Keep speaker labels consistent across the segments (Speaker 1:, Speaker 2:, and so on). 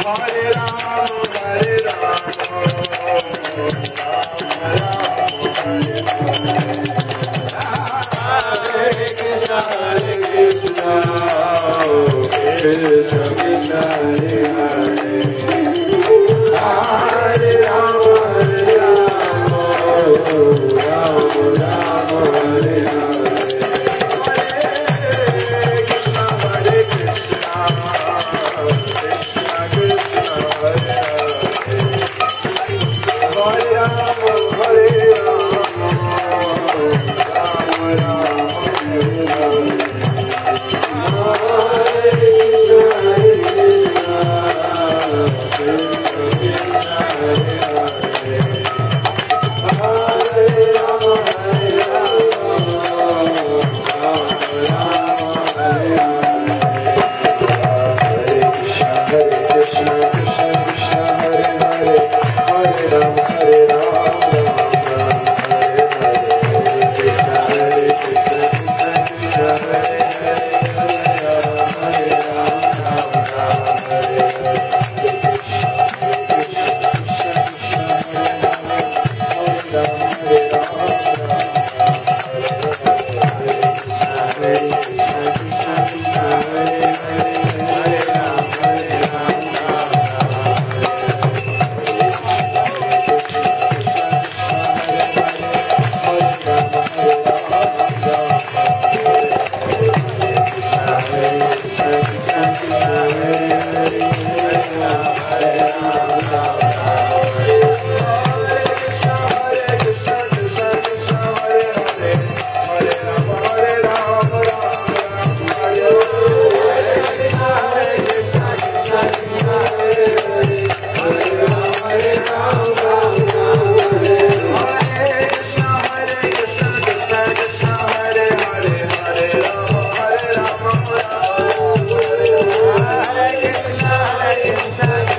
Speaker 1: Hare Krishna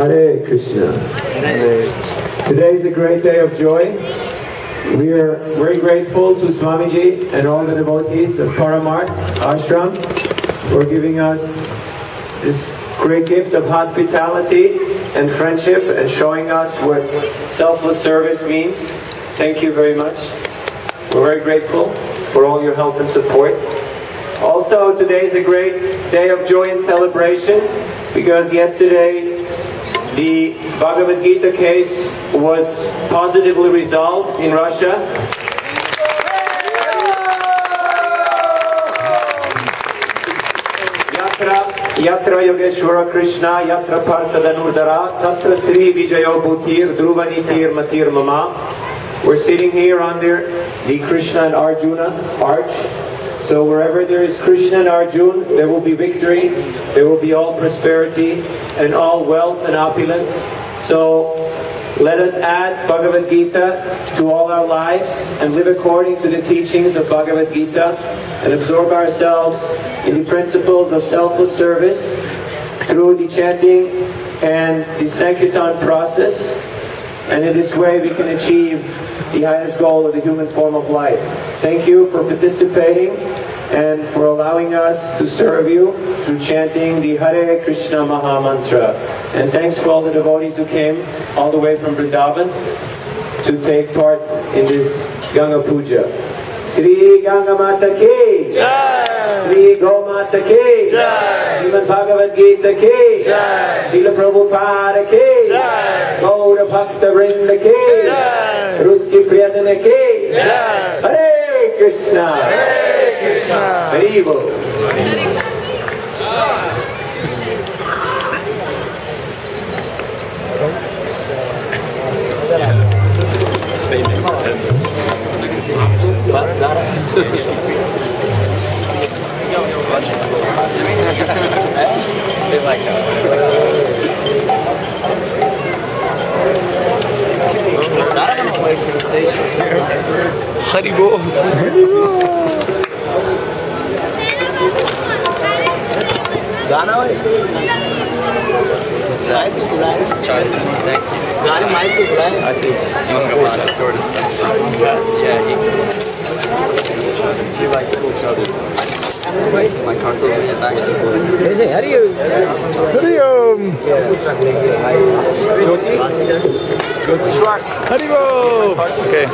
Speaker 1: Hare Krishna. Today is a great day of joy. We are very grateful to Swamiji and all the devotees of Paramarth Ashram for giving us this great gift of hospitality and friendship and showing us what selfless service means. Thank you very much. We're very grateful for all your help and support. Also, today is a great day of joy and celebration because yesterday the Bhagavad Gita case was positively resolved in Russia. Yatra Yogeshwara Krishna, Yatra Partha Danurdara, Tatra Sri Vijayo Bhutir, Dhruvanitir Matir Mama. We're sitting here under the Krishna and Arjuna arch. So wherever there is Krishna and Arjuna, there will be victory, there will be all prosperity and all wealth and opulence. So let us add Bhagavad Gita to all our lives and live according to the teachings of Bhagavad Gita and absorb ourselves in the principles of selfless service through the chanting and the Sankirtan process. And in this way we can achieve the highest goal of the human form of life. Thank you for participating and for allowing us to serve you through chanting the Hare Krishna Maha Mantra. And thanks for all the devotees who came all the way from Vrindavan to take part in this Ganga Puja. Sri Ganga Mata Ki Jai! Sri Go Mata Ki Jai! Srimad Bhagavad Gita Ki Jai! Srila Prabhupada Ki Jai! Gaura Bhakta Vrinda Ki Jai! Ruski Priyatana Ki Jai! Hare Krishna! Hare Krishna! Hari Bol!
Speaker 2: Haribo. गाना भाई mic तो बुलाए गाने mic तो बुलाए I think he's got that sort of stuff. Yeah, he likes cool brothers. My consoles in his back. Hey, how do you? Haribo. Okay.